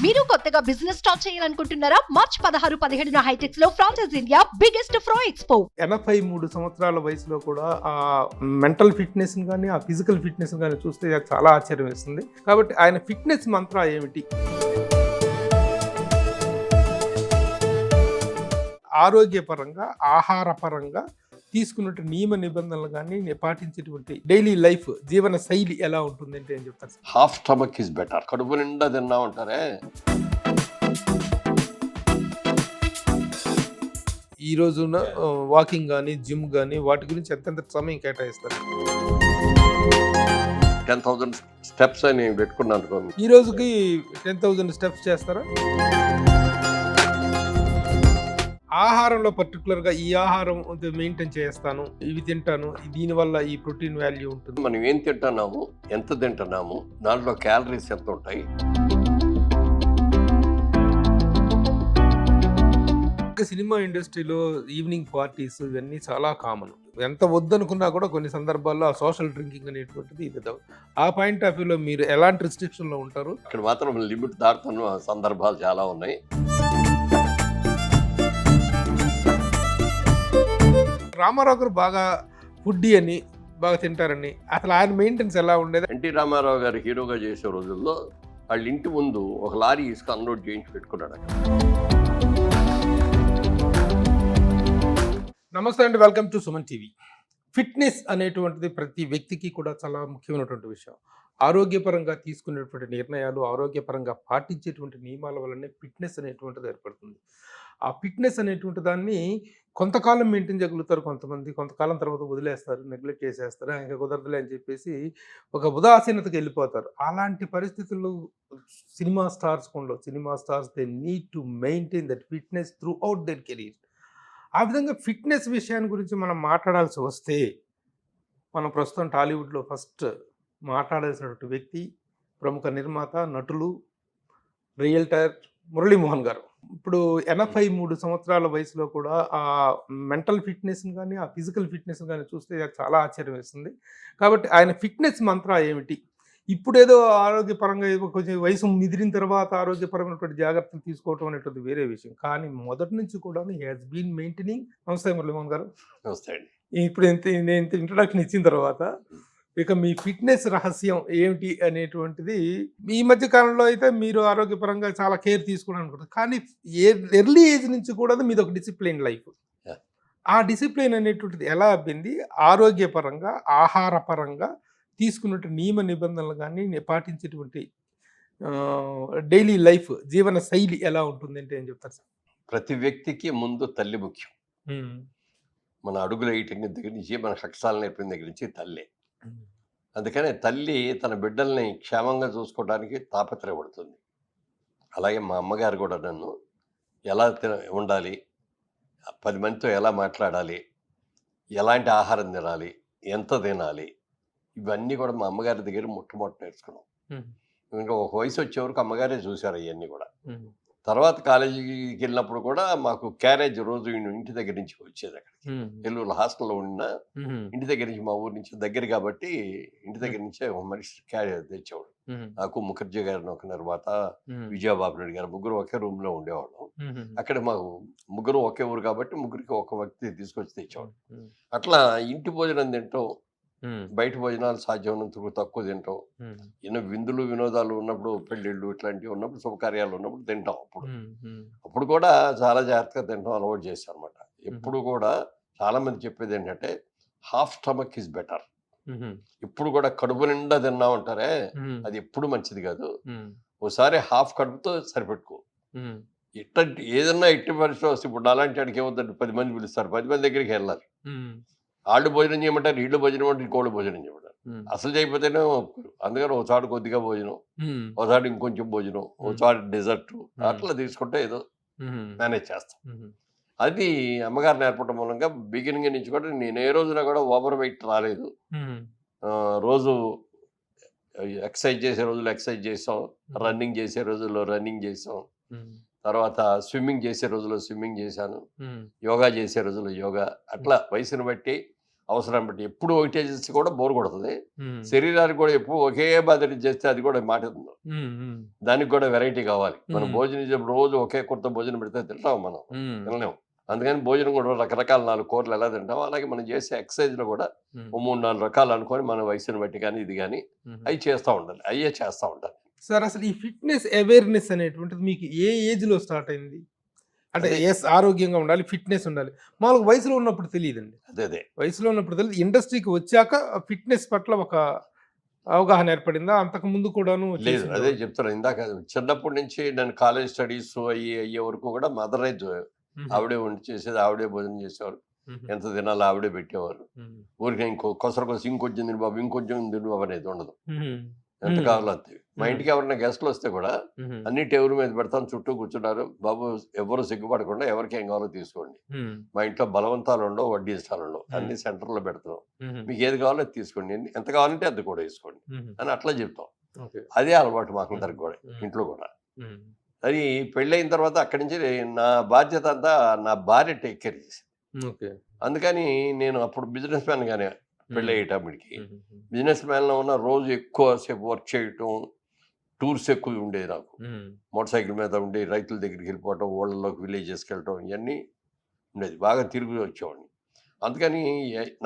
మీరు కొత్తగా business start చేయాలనుకుంటున్నారా? మార్చ్ 16, 17 హైటెక్స్ లో ఫ్రాన్సెస్ ఇండియా బిగ్గెస్ట్ ఫ్రో ఎక్స్పో. 83 సంవత్సరాల వయసులో కూడా ఆ మెంటల్ ఫిట్నెస్ కానీ ఆ ఫిజికల్ ఫిట్నెస్ కానీ చూస్తే నాకు చాలా ఆశ్చర్యం వేస్తుంది. కాబట్టి ఆయన ఫిట్నెస్ మంత్ర ఏమిటి? ఆరోగ్యపరంగా, ఆహారపరంగా తీసుకున్నట్టు నియమ నిబంధనలు కానీ పాటించేటువంటి డైలీ లైఫ్ జీవన శైలి ఎలా ఉంటుంది అంటే ఏం చెప్తారు? Half stomach is better. కడుపు నిండా తిన్నా ఉంటారే. ఈ రోజున వాకింగ్ కానీ జిమ్ కానీ వాటి గురించి ఎంతెంత సమయం కేటాయిస్తారు? 10,000 స్టెప్స్ అని పెట్టుకున్నాను. ఈ రోజుకి 10,000 స్టెప్స్ చేస్తారా? ఆహారంలో పర్టికులర్గా ఈ ఆహారం మెయింటైన్ చేస్తాను, ఇవి తింటాను, దీనివల్ల ఈ ప్రోటీన్ వాల్యూ ఉంటుంది. మనం ఏం తింటున్నాము, ఎంత తింటున్నాము, దాంట్లో క్యాలరీస్ ఎంత ఉంటాయి. సినిమా ఇండస్ట్రీలో ఈవినింగ్ పార్టీస్ ఇవన్నీ చాలా కామన్. ఎంత వద్దనుకున్నా కూడా కొన్ని సందర్భాల్లో ఆ సోషల్ డ్రింకింగ్ అనేటువంటిది ఇది. ఆ పాయింట్ ఆఫ్ వ్యూలో మీరు ఎలాంటి రిస్ట్రిక్షన్లో ఉంటారు? ఇక్కడ మాత్రం లిమిట్ దాటుతున్న సందర్భాలు చాలా ఉన్నాయి. రామారావు గారు బాగా ఫుడ్డీ అని, బాగా తింటారని, అసలు ఆయన మెయింటెనెన్స్ ఎలా ఉండేది? ఎన్టీ రామారావు గారు హీరోగా చేసే రోజుల్లో వాళ్ళ ఇంటి ముందు ఒక లారీ ఇసుక అన్లోడ్ చేయించి పెట్టుకున్నాడు అక్కడ. నమస్తే అండి, welcome to Suman TV. Fitness అనేటువంటిది ప్రతి వ్యక్తికి కూడా చాలా ముఖ్యమైనటువంటి విషయం. ఆరోగ్యపరంగా తీసుకునేటువంటి నిర్ణయాలు, ఆరోగ్యపరంగా పాటించేటువంటి నియమాల వల్లనే ఫిట్నెస్ అనేటువంటిది ఏర్పడుతుంది. ఆ ఫిట్నెస్ అనేటువంటి దాన్ని కొంతకాలం మెయింటైన్ చేయగలుగుతారు కొంతమంది, కొంతకాలం తర్వాత వదిలేస్తారు, నెగ్లెక్ట్ చేసేస్తారు, ఇంకా కుదరదులే అని చెప్పేసి ఒక ఉదాసీనతకి వెళ్ళిపోతారు. అలాంటి పరిస్థితుల్లో cinema stars they need to maintain that fitness throughout their career. ఆ విధంగా ఫిట్నెస్ విషయాన్ని గురించి మనం మాట్లాడాల్సి వస్తే, మనం ప్రస్తుతం టాలీవుడ్లో ఫస్ట్ మాట్లాడాల్సినటువంటి వ్యక్తి, ప్రముఖ నిర్మాత, నటులు, రియల్టర్ మురళీమోహన్ గారు. ఇప్పుడు 83 సంవత్సరాల వయసులో కూడా ఆ మెంటల్ ఫిట్నెస్ కానీ ఆ ఫిజికల్ ఫిట్నెస్ కానీ చూస్తే నాకు చాలా ఆశ్చర్యం వేస్తుంది. కాబట్టి ఆయన ఫిట్నెస్ మంత్ర ఏమిటి? ఇప్పుడేదో ఆరోగ్యపరంగా కొంచెం వయసు మిదిరిన తర్వాత ఆరోగ్యపరమైనటువంటి జాగ్రత్తలు తీసుకోవటం అనేటువంటి వేరే విషయం. కానీ మొదటి నుంచి కూడా హీ హాస్ బీన్ మెయింటైనింగ్. నమస్తే మురళీమోహన్ గారు. నమస్తే అండి. ఇప్పుడు నేను ఇంట్రడక్షన్ ఇచ్చిన తర్వాత ఇక మీ ఫిట్నెస్ రహస్యం ఏమిటి అనేటువంటిది, ఈ మధ్య కాలంలో అయితే మీరు ఆరోగ్యపరంగా చాలా కేర్ తీసుకోవడం అనుకుంటారు, కానీ ఎర్లీ ఏజ్ నుంచి కూడా మీది ఒక డిసిప్లిన్ లైఫ్. ఆ డిసిప్లిన్ అనేటువంటిది ఎలా అబ్బింది? ఆరోగ్యపరంగా, ఆహారపరంగా తీసుకున్నట్టు నియమ నిబంధనలు కానీ పాటించేటువంటి డైలీ లైఫ్ జీవన శైలి ఎలా ఉంటుంది అంటే ఏం చెప్తారు సార్? ప్రతి వ్యక్తికి ముందు తల్లి ముఖ్యం. మన అడుగులు వేయటం దగ్గర నుంచి, మన కష్టాలు నేర్పిన దగ్గర నుంచి తల్లి. అందుకనే తల్లి తన బిడ్డల్ని క్షేమంగా చూసుకోవడానికి తాపత్రయపడుతుంది. అలాగే మా అమ్మగారు కూడా నన్ను ఎలా ఉండాలి, 10 మందితో ఎలా మాట్లాడాలి, ఎలాంటి ఆహారం తినాలి, ఎంత తినాలి, ఇవన్నీ కూడా మా అమ్మగారి దగ్గర మొట్టమొదటి నేర్చుకున్నాం. ఇంకా ఒక వయసు వచ్చే వరకు అమ్మగారే చూశారు ఇవన్నీ కూడా. తర్వాత కాలేజీకి వెళ్ళినప్పుడు కూడా మాకు క్యారేజ్ రోజు ఇంటి దగ్గర నుంచి వచ్చేది. అక్కడికి నెల్లూరు హాస్టల్లో ఉన్న ఇంటి దగ్గర నుంచి, మా ఊరు నుంచి దగ్గర కాబట్టి ఇంటి దగ్గర నుంచే ఒక మనిషి క్యారేజ్ తెచ్చేవాడు. నాకు, ముఖర్జీ గారిని ఒక నిర్మాత, విజయబాబు నాయుడు గారు, ముగ్గురు ఒకే రూమ్ లో ఉండేవాళ్ళం. అక్కడ మాకు ముగ్గురు ఒకే ఊరు కాబట్టి ముగ్గురికి ఒక వ్యక్తి తీసుకొచ్చి తెచ్చేవాడు. అట్లా ఇంటి భోజనం తింటాం, బయట భోజనాలు సాధ్యమైనంత తక్కువ తింటాం. ఎన్నో విందులు వినోదాలు ఉన్నప్పుడు, పెళ్ళిళ్ళు ఇట్లాంటివి ఉన్నప్పుడు, శుభకార్యాలు ఉన్నప్పుడు తింటాం. అప్పుడు కూడా చాలా జాగ్రత్తగా తింటాం అలవాటు చేశాం అనమాట. ఎప్పుడు కూడా చాలా మంది చెప్పేది ఏంటంటే హాఫ్ స్టమక్ ఇస్ బెటర్. ఇప్పుడు కూడా కడుపు నిండా తిన్నా ఉంటారే, అది ఎప్పుడు మంచిది కాదు. ఒకసారి హాఫ్ కడుపుతో సరిపెట్టుకో. ఏదన్నా ఎట్టి పరిస్థితి వస్తే, ఇప్పుడు అలాంటి వాడికి ఏమవుతుంది, 10 మంది పిలుస్తారు, 10 మంది దగ్గరికి వెళ్ళాలి. వాళ్ళు భోజనం చేయమంటారు, వీళ్ళు భోజనం అంటే ఇంకోళ్ళు భోజనం చేయమంటారు. అసలు చేయకపోతేనే ఒప్పుకోరు. అందుకని ఒకసారి కొద్దిగా భోజనం, ఒకసారి ఇంకొంచెం భోజనం, ఒకసారి డెజర్ట్, అట్లా తీసుకుంటే ఏదో మేనేజ్ చేస్తాం. అది అమ్మగారు నేర్పడం మూలంగా బిగినింగ్ నుంచి కూడా నేను ఏ రోజున కూడా ఓవర్ వెయిట్ రాలేదు. రోజు ఎక్సర్సైజ్ చేసే రోజులు ఎక్సర్సైజ్ చేసాం, రన్నింగ్ చేసే రోజుల్లో రన్నింగ్ చేసాం, తర్వాత స్విమ్మింగ్ చేసే రోజుల్లో స్విమ్మింగ్ చేశాను, యోగా చేసే రోజుల్లో యోగా. అట్లా వయసును బట్టి అవసరం బట్టి ఎప్పుడు ఒకటే చేసి కూడా బోర్ కొడుతుంది. శరీరానికి కూడా ఎప్పుడు ఒకే మాదిరి చేస్తే అది కూడా మాట దానికి కూడా వెరైటీ కావాలి. మనం భోజనం రోజు ఒకే కొత్త భోజనం పెడితే తింటాం మనం, తినలేము. అందుకని భోజనం కూడా రకరకాల 4 కూరలు ఎలా తింటాం అలాగే మనం చేసే ఎక్సర్సైజ్లో కూడా 3-4 రకాలు అనుకొని మన వయసుని బట్టి కానీ ఇది కానీ అవి చేస్తూ ఉండాలి, అయ్యే చేస్తూ ఉండాలి. సార్ అసలు ఈ ఫిట్నెస్ అవేర్నెస్ అనేటువంటిది మీకు ఏ ఏజ్లో స్టార్ట్ అయింది? అంటే ఆరోగ్యంగా ఉండాలి, ఫిట్నెస్ ఉండాలి. మామూలుగా వయసులో ఉన్నప్పుడు తెలియదండి. అదే వయసులో ఉన్నప్పుడు తెలియదు. ఇండస్ట్రీకి వచ్చాక ఫిట్నెస్ పట్ల ఒక అవగాహన ఏర్పడిందా? అంతకు ముందు కూడాను లేదు. అదే చెప్తాను ఇందాక, చిన్నప్పటి నుంచి నేను కాలేజ్ స్టడీస్ అయ్యే వరకు కూడా మదర్ రైజ్ ఆవిడే వండి చేసేది, ఆవిడే భోజనం చేసేవారు. ఎంత తినాలో ఆవిడే పెట్టేవారు. ఊరికి కొసరు ఇంకొంచెం తిని బాబు, ఇంకొంచెం తిని బాబు అనేది ఉండదు. ఎంత కావాలో అంతే. మా ఇంటికి ఎవరైనా గెస్ట్లు వస్తే కూడా అన్ని టేబుల్ మీద పెడతాను, చుట్టూ కూర్చున్నారు. బాబు ఎవరు సిగ్గుపడకుండా ఎవరికి ఏం కావాలో తీసుకోండి. మా ఇంట్లో బలవంతాలు ఉండవు, వడ్డీస్తాలు ఉండవు, అన్ని సెంటర్లో పెడతాం. మీకు ఏది కావాలో అది తీసుకోండి, ఎంత కావాలంటే అది కూడా వేసుకోండి అని అట్లా చెప్తాం. అదే అలవాటు మాకు అందరికి కూడా, ఇంట్లో కూడా. అది పెళ్ళయిన తర్వాత అక్కడి నుంచి నా బాధ్యత అంతా నా భార్య టేక్ కేర్ చేసింది. అందుకని నేను అప్పుడు బిజినెస్ మ్యాన్ గానే పెళ్ళి అయ్యేటప్పటికి బిజినెస్ మ్యాన్లో ఉన్న రోజు ఎక్కువసేపు వర్క్ చేయటం, టూర్స్ ఎక్కువ ఉండేది నాకు. మోటార్ సైకిల్ మీద ఉండి రైతుల దగ్గరికి వెళ్ళిపోవటం, ఊళ్ళలోకి విలేజెస్కి వెళ్ళటం ఇవన్నీ ఉండేది. బాగా తిరిగి వచ్చేవాడిని. అందుకని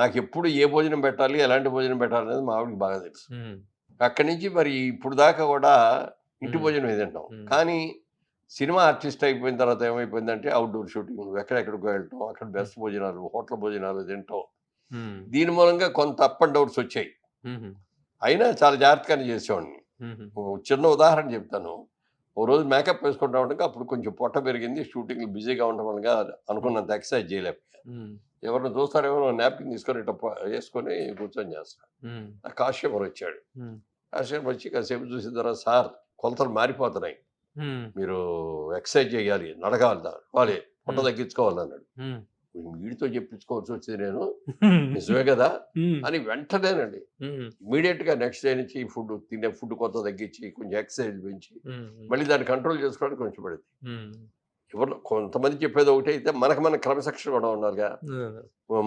నాకు ఎప్పుడు ఏ భోజనం పెట్టాలి, ఎలాంటి భోజనం పెట్టాలి అనేది మా ఆవిడకి బాగా తెలుసు. అక్కడి నుంచి మరి ఇప్పుడు దాకా కూడా ఇంటి భోజనం తింటాం. కానీ సినిమా ఆర్టిస్ట్ అయిపోయిన తర్వాత ఏమైపోయిందంటే అవుట్డోర్ షూటింగ్, ఎక్కడెక్కడికి వెళ్ళటం, అక్కడ బెస్ట్ భోజనాలు, హోటల్ భోజనాలు తింటాం. దీని మూలంగా కొంత అప్ అండ్ డౌన్స్ వచ్చాయి. అయినా చాలా జాగ్రత్తగానే చేసేవాడిని. చిన్న ఉదాహరణ చెప్తాను. ఓ రోజు మేకప్ వేసుకుంటా ఉండగా అప్పుడు కొంచెం పొట్ట పెరిగింది, షూటింగ్ బిజీగా ఉండడం వల్ల అనుకున్నంత ఎక్సర్సైజ్ చేయలేకపోయా. ఎవరిని చూస్తారేమో నాప్కిన్ తీసుకొని ఇట్లా వేసుకొని కూర్చొని చేస్తాను. ఆ కాశ్యపర్ వచ్చాడు. కాశ్యపర్ వచ్చి కాసేపు చూసిన తర్వాత, సార్ కొలతలు మారిపోతున్నాయి, మీరు ఎక్సర్సైజ్ చేయాలి, నడగాలి, వాళ్ళు పొట్ట తగ్గించుకోవాలి అన్నాడు. వీడితో చెప్పించుకోవాల్సి వచ్చింది నేను, నిజమే కదా అని వెంటనేనండి ఇమీడియట్ గా నెక్స్ట్ డే నుంచి తినే ఫుడ్ కొంత తగ్గించి కొంచెం ఎక్సర్సైజ్ పెంచి మళ్ళీ దాన్ని కంట్రోల్ చేసుకోవడానికి కొంచెం పడింది. ఎవరు కొంతమంది చెప్పేది ఒకటి అయితే మన క్రమశిక్షణ కూడా ఉండాలిగా.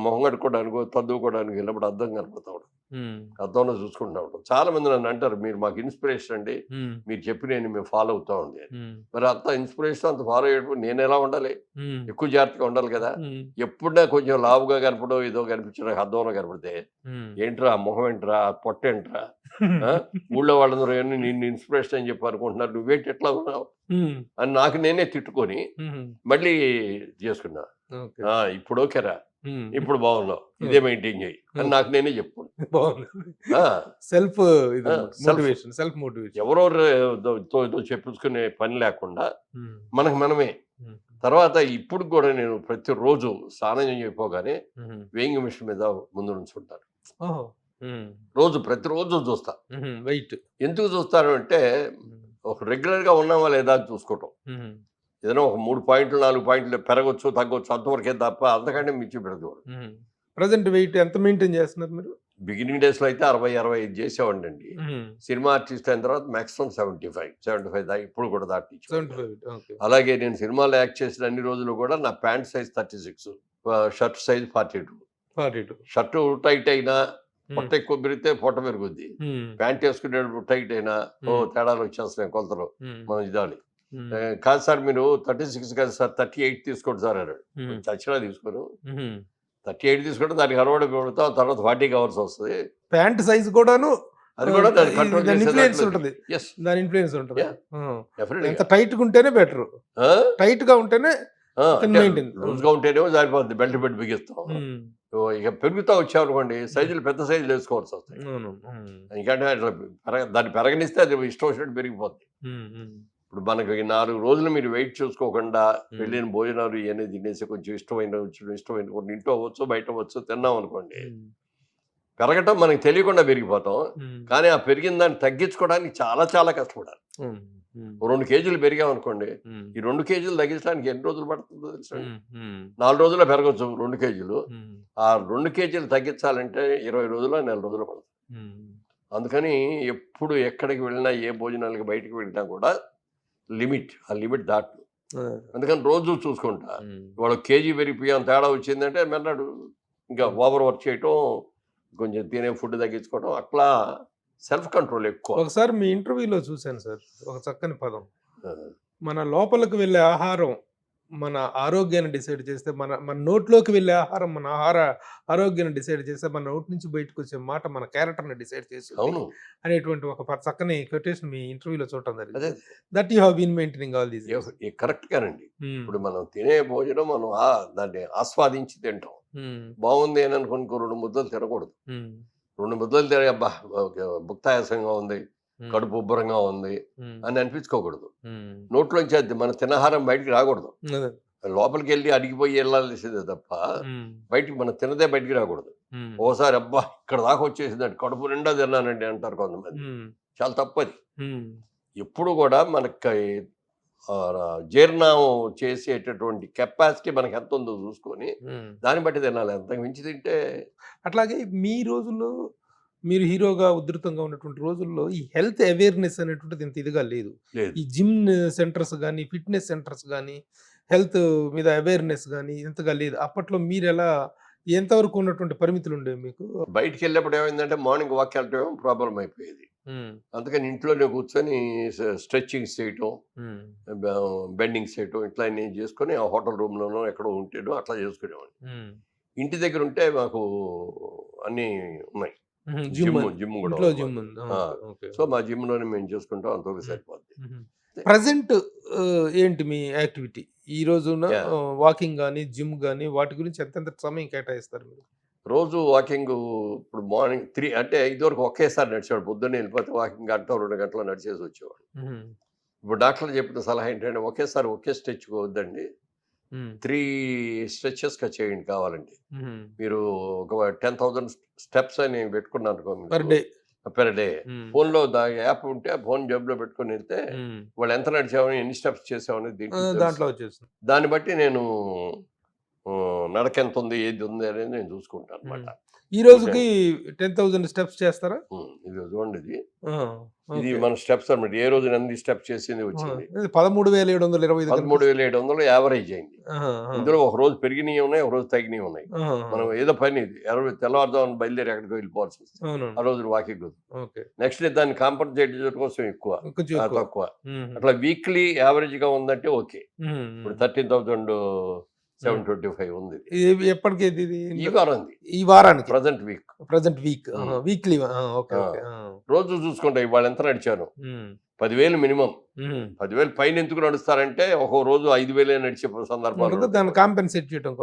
మొహం కట్టుకోవడానికి, తద్దుకోవడానికి వెళ్ళినప్పుడు అర్థం కనపడతా ఉంటాం, అర్థంలో చూసుకుంటా ఉంటాం. చాలా మంది నన్ను అంటారు, మీరు మాకు ఇన్స్పిరేషన్ అండి, మీరు చెప్పి మేము ఫాలో అవుతా ఉంది. మరి అంత ఇన్స్పిరేషన్ అంత ఫాలో అయ్యేటప్పుడు నేను ఎలా ఉండాలి? ఎక్కువ జాగ్రత్తగా ఉండాలి కదా. ఎప్పుడైనా కొంచెం లావుగా కనపడో ఏదో కనిపించడం అర్థంలో కనపడితే ఏంట్రా మొహం ఏంట్రా, పొట్ట ఏంట్రా, ఊళ్ళో వాళ్ళందరూ నిన్ను ఇన్స్పిరేషన్ అని చెప్పి అనుకుంటున్నారు, నువ్వేంటి ఎట్లా ఉన్నావు అని నాకు నేనే తిట్టుకొని మళ్ళీ చేసుకున్నా. ఇప్పుడు ఓకేరా, ఇప్పుడు బాగున్నావు, ఇదే మెయింటైన్ చేయి అని నాకు నేనే చెప్పుకున్నా. Self motivation. ఎవరో చెప్పుకునే పని లేకుండా మనకు మనమే. తర్వాత ఇప్పుడు కూడా నేను ప్రతిరోజు స్నానం చేయకపోగానే వేయింగ్ మిషన్ మీద ముందు నుంచుంటాను. ప్రతిరోజు చూస్తా. వెయిట్ ఎందుకు చూస్తాను అంటే ఒక రెగ్యులర్ గా ఉన్నామా లేదా అని చూసుకోవటం. ఏదైనా ఒక 3 పాయింట్లు 4 పాయింట్లు పెరగొచ్చు తగ్గొచ్చు అంతవరకే తప్ప అంతకంటే మించి పెరగకూడదు. ప్రజెంట్ వెయిట్ ఎంత మెయింటైన్ చేస్తున్నారు మీరు? బిగినింగ్ డేస్ లో అయితే 60-65 చేసేవాడి అండి. సినిమా ఆర్టిస్ట్ అయిన తర్వాత మాక్సిమం 75 దాకా ఇప్పుడు కూడా దాటి. అలాగే నేను సినిమాలో యాక్ట్ చేసిన అన్ని రోజులు కూడా నా pant size 36, shirt size 42. Shirt tight అయినా పొట్ట ఎక్కువ పెరిగితే పొట్ట పెరుగుద్ది, ప్యాంట్ వేసుకునేటప్పుడు టైట్ అయినా తేడాలు వచ్చేస్తున్నాయి కొలతలు. మనం ఇదాలి కాదు సార్, మీరు 36 కాదు సార్ 38 తీసుకోండి సార్ అన్నాడు. చచ్చినా తీసుకోను, 38 తీసుకుంటే దానికి అలవాటు పెడతాం, తర్వాత 40 కావాల్సి వస్తుంది. ప్యాంట్ సైజ్ కూడాను అది కూడా దాని కంట్రోల్ ఇన్ఫ్లుయెన్స్ ఉంటుంది. దాని ఇన్ఫ్లుయెన్స్ ఉంటుంది. ఎంత టైట్ గా ఉంటేనే బెటర్, టైట్ గా ఉంటేనే లూజ్ గా ఉంటేనేమో జారిపోతుంది, బెల్ట్ పెట్టి బిగిస్తాం. ఇక పెరుగుతా వచ్చామనుకోండి సైజులు పెద్ద సైజులు వేసుకోవాల్సి వస్తాయి. ఎందుకంటే దాన్ని పెరగనిస్తే అది ఇష్టం వచ్చినట్టు పెరిగిపోతుంది. ఇప్పుడు మనకి 4 రోజులు మీరు వెయిట్ చూసుకోకుండా వెళ్ళిన భోజనాలు ఇవన్నీ తినేసి కొంచెం ఇష్టమైన కొన్ని ఇంట్లో అవ్వచ్చు బయట అవ్వచ్చు తిన్నాం అనుకోండి, పెరగటం మనకి తెలియకుండా పెరిగిపోతాం. కానీ ఆ పెరిగిన దాన్ని తగ్గించుకోవడానికి చాలా చాలా కష్టపడాలి. 2 కేజీలు పెరిగాం అనుకోండి, ఈ 2 కేజీలు తగ్గించడానికి ఎన్ని రోజులు పడుతుందో తెలుసా? 4 రోజుల్లో పెరగచ్చు 2 కేజీలు. ఆ 2 కేజీలు తగ్గించాలంటే 20 రోజులు 4 రోజులు పడుతుంది. అందుకని ఎప్పుడు ఎక్కడికి వెళ్ళినా ఏ భోజనాలకి బయటకు వెళ్ళినా కూడా ఆ లిమిట్ దాటు. అందుకని రోజు చూసుకుంటా, ఇవాళ కేజీ పెరిగిపోయాం తేడా వచ్చిందంటే మెన్నాడు ఇంకా ఓవర్ వర్క్ చేయటం, కొంచెం తినే ఫుడ్ తగ్గించుకోవడం, అట్లా సెల్ఫ్ కంట్రోల్ ఎక్కువ. ఒకసారి మీ ఇంటర్వ్యూలో చూశాను సార్ ఒక చక్కని పదం, ఆ, మన లోపలికి వెళ్ళే ఆహారం మన ఆరోగ్యాన్ని డిసైడ్ చేస్తే, మన మన నోట్లోకి వెళ్ళే ఆహారం మన ఆరోగ్యాన్ని డిసైడ్ చేస్తే, మన నోటి నుంచి బయటకు వచ్చే మాట మన క్యారెక్టర్ని డిసైడ్ చేస్తుంది అవును, అనేటువంటి ఒక చక్కని కొటేషన్ మీ ఇంటర్వ్యూలో చూడటం జరిగింది. అదే that you have been maintaining all these. Correct గానండి. ఇప్పుడు మనం తినే భోజనం మనం దాన్ని ఆస్వాదించి తింటాం. బాగుంది అని అనుకుని 2 ముద్దలు తినకూడదు. 2 ముద్దలు తినే అబ్బా భుక్తాయాసంగా ఉంది, కడుపు ఉబ్బరంగా ఉంది అని అనిపించుకోకూడదు. నోట్లోంచి అది మన తినహారం బయటికి రాకూడదు. లోపలికి వెళ్ళి అడిగిపోయి వెళ్ళాల్సిందే తప్ప బయటికి మనం తినదే బయటికి రాకూడదు. ఓసారి అబ్బా ఇక్కడ దాకా వచ్చేసిందండి, కడుపు నిండా తిన్నానండి అంటారు కొంతమంది. చాలా తప్పది. ఎప్పుడు కూడా మనకి జీర్ణం చేసేటటువంటి కెపాసిటీ మనకి ఎంత ఉందో చూసుకొని దాన్ని బట్టి తినాలి. అంతకు మించి తింటే. అట్లాగే మీ రోజుల్లో మీరు హీరోగా ఉధృతంగా ఉన్నటువంటి రోజుల్లో ఈ హెల్త్ అవేర్నెస్ అనేటువంటిది ఇంత ఇదిగా లేదు. ఈ జిమ్ సెంటర్స్ కానీ, ఫిట్నెస్ సెంటర్స్ కానీ, హెల్త్ మీద అవేర్నెస్ కానీ ఇంతగా లేదు. అప్పట్లో మీరు ఎంతవరకు ఉన్నటువంటి పరిమితులు ఉండేవి మీకు? బయటికి వెళ్ళినప్పుడు ఏమైందంటే మార్నింగ్ వాక్ వెళ్ళటం ప్రాబ్లం అయిపోయేది. అందుకని ఇంట్లోనే కూర్చొని స్ట్రెచ్చింగ్స్ చేయటం, బెండింగ్స్ చేయటం, ఇట్లా అన్నీ చేసుకొని ఆ హోటల్ రూమ్లోనో ఎక్కడో ఉంటేనో అట్లా చేసుకునేవాడిని. ఇంటి దగ్గర ఉంటే మాకు అన్నీ ఉన్నాయి. జిమ్ కూడా. సో మా జిమ్ లోనే మేము చేసుకుంటాం, అంతవరకు సరిపోద్ది. ప్రజెంట్ ఏంటి మీ యాక్టివిటీ ఈ రోజున? వాకింగ్ కానీ, జిమ్ కానీ, వాటి గురించి ఎంత సమయం కేటాయిస్తారు మీరు? రోజు వాకింగ్ ఇప్పుడు మార్నింగ్ 3 అంటే ఇదివరకు ఒకేసారి నడిచేవాడు. పొద్దున్నే వెళ్ళిపోతే వాకింగ్ 1-2 గంటలు నడిచేసి వచ్చేవాడు. ఇప్పుడు డాక్టర్లు చెప్పిన సలహా ఏంటంటే ఒకేసారి ఒకే స్ట్రెచ్ వద్దండి, 3 స్ట్రెచెస్ చేయండి కావాలండి. మీరు ఒక 10,000 స్టెప్స్ అని పెట్టుకున్నాను పర్ డే. ఫోన్ లో యాప్ ఉంటే ఫోన్ జేబులో పెట్టుకుని వెళ్తే వాళ్ళు ఎంత నడిచామని, ఎన్ని స్టెప్స్ చేసామని దాంట్లో వచ్చేస్తుంది. దాన్ని బట్టి నేను నడక ఎంత ఉంది, ఏది ఉంది అనేది నేను చూసుకుంటాను అనమాట. ఈ రోజుకి 10,000 స్టెప్స్ చేస్తారా? ఇది చూడండి, ఇది మన స్టెప్స్ అనమాట. ఏ రోజు ఎన్ని స్టెప్స్ చేసింది వచ్చింది 13,725. 13,700 యావరేజ్ అయింది. ఇందులో ఒక రోజు పెరిగినవి ఉన్నాయి, ఒక రోజు తగ్గినవి ఉన్నాయి. మనం ఏదో పని తెల్లవారుదామని బయలుదేరి ఎక్కడికి వెళ్ళిపోవాల్సి వస్తుంది, ఆ రోజు వాకింగ్. నెక్స్ట్ దాన్ని కాంపన్సేట్ చేయడం కోసం ఎక్కువ తక్కువ, అట్లా వీక్లీ యావరేజ్ గా ఉందంటే ఓకే. ఇప్పుడు 13,725 ఉంది. ఎప్పటికి? ఈ వారానికి ప్రజెంట్ వీక్ వీక్లీ. రోజు చూసుకుంటా ఇవాళ ఎంత నడిచాను. 10,000 మినిమం. 10,000 పైన ఎందుకు నడుస్తారంటే ఒక రోజు 5,000 నడిచే సందర్భాలు. దాన్ని కాంపెన్సేట్ చేయడం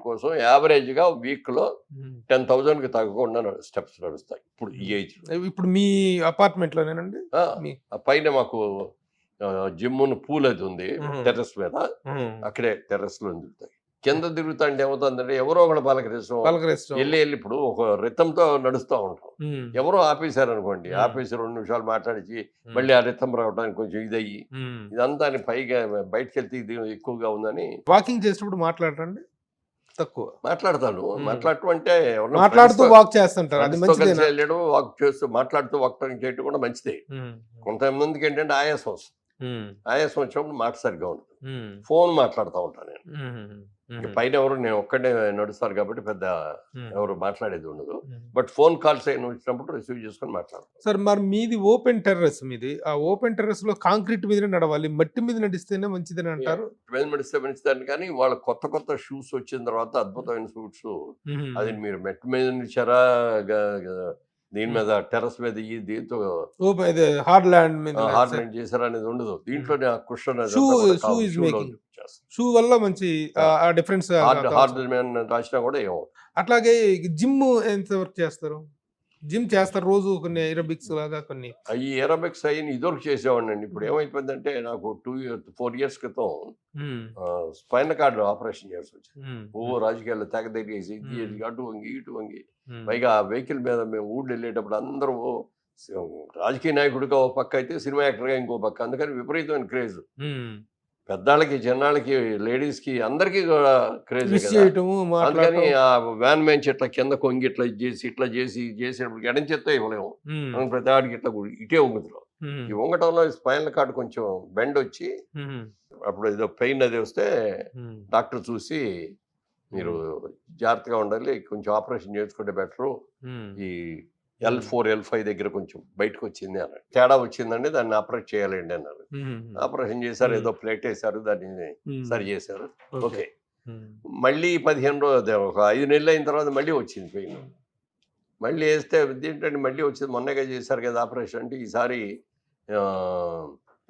కోసం యావరేజ్ గా వీక్ లో 10,000 కి తగ్గకుండా స్టెప్స్ నడుస్తాయి ఇప్పుడు ఈ ఏజ్. ఇప్పుడు మీ అపార్ట్మెంట్ లోనేనండి? పైన మాకు జిమ్ పూల్ అది ఉంది టెర్రస్ మీద, అక్కడే టెర్రస్ లో తిరుగుతాయి. కింద తిరుగుతా అంటే ఏమవుతుందంటే ఎవరో ఒకటి పలకరిస్తాం, వెళ్ళి ఇప్పుడు ఒక రితంతో నడుస్తూ ఉంటాం. ఎవరో ఆపేశారు అనుకోండి, ఆపేసి 2 నిమిషాలు మాట్లాడిచి మళ్ళీ ఆ రితం రావడానికి కొంచెం ఇదయ్యి ఇదంతా పైగా బయటకు వెళ్తే ఇది ఎక్కువగా ఉందని. వాకింగ్ చేసినప్పుడు మాట్లాడరండి? తక్కువ మాట్లాడతాను. మాట్లాడటం అంటే మాట్లాడుతూ వాక్ చేస్తుంటారు, వెళ్ళడం, వాక్ చేస్తూ మాట్లాడుతూ వాక్ చేయడం కూడా మంచిదే. కొంతమందికి ఏంటంటే ఆయాసం వస్తుంది, ఆయాసం వచ్చినప్పుడు మాట సరిగ్గా ఉంటుంది. ఫోన్ మాట్లాడుతూ ఉంటాను నేను. పైన ఎవరు నేను ఒక్కడే నడుస్తారు కాబట్టి పెద్ద ఎవరు మాట్లాడేది ఉండదు. బట్ ఫోన్ కాల్స్ అయినా వచ్చినప్పుడు రిసీవ్ చేసుకొని మాట్లాడతాం. సార్ మరి మీది ఓపెన్ టెర్రస్, మీది ఆ ఓపెన్ టెర్రస్ లో కాంక్రీట్ మీద నడవాలి, మట్టి మీద నడిస్తేనే మంచిదని అంటారు. నడిస్తే మంచిదని, కానీ వాళ్ళ కొత్త షూస్ వచ్చిన తర్వాత అద్భుతమైన షూట్స్, అది మీరు మెట్టి మీద నడిచారా, దీని మీద టెర్రస్ మీద దీంతో హార్డ్ ల్యాండ్ చేశారా అనేది ఉండదు. దీంట్లోనే ఆ కుషన్ షూ వల్ల మంచి డిఫరెన్స్ రాసినా కూడా ఏమో. అట్లాగే జిమ్ ఎంత వర్క్ చేస్తారు? జిమ్ చేస్తారు రోజు కొన్ని ఏరోబిక్స్ లాగా కొన్ని. ఈ ఏరోబిక్స్ అయిన ఇదివరకు చేసేవాడిని అండి. ఇప్పుడు ఏమైపోయిందంటే నాకు 4 years క్రితం స్పైనల్ కార్డ్ ఆపరేషన్ చేయాల్సి వచ్చింది. రాజకీయాల్లో తెగదెగేసి అటు వంగి ఇటు వంగి, పైగా వెహికల్ మీద మేము ఊళ్ళు వెళ్ళేటప్పుడు అందరూ రాజకీయ నాయకుడిగా ఒక పక్క అయితే సినిమా యాక్టర్గా ఇంకో పక్క, అందుకని విపరీతమైన క్రేజ్. పెద్దాళ్ళకి, జనాలకి, లేడీస్ కి, అందరికి కూడా క్రేజ్. అందుకని ఆ వ్యాన్ మ్యాన్స్ ఇట్లా కింద కొంగి ఇట్లా చేసేటప్పుడు ఎడం చేత్తో ఇవ్వలేము, ప్రతి ఆడికి ఇట్లా ఇటే వంగుతున్నాం. ఈ వంగటంలో స్పైనల్ కార్డ్ కొంచెం బెండ్ వచ్చి అప్పుడు ఏదో పెయిన్ అది వస్తే డాక్టర్ చూసి మీరు జాగ్రత్తగా ఉండాలి, కొంచెం ఆపరేషన్ చేసుకుంటే బెటరు, ఈ L4 L5 దగ్గర కొంచెం బయటకు వచ్చింది అన్నాడు. తేడా వచ్చిందండి, దాన్ని ఆపరేట్ చేయాలండి అన్నారు. ఆపరేషన్ చేశారు, ఏదో ప్లేట్ వేశారు, దాన్ని సరి చేశారు. ఓకే, మళ్ళీ 15 రోజులు ఒక 5 నెలలు అయిన తర్వాత మళ్ళీ వచ్చింది పెయిన్. మళ్ళీ వేస్తే ఏంటంటే మళ్ళీ వచ్చింది, మొన్నగా చేశారు కదా ఆపరేషన్ అంటే, ఈసారి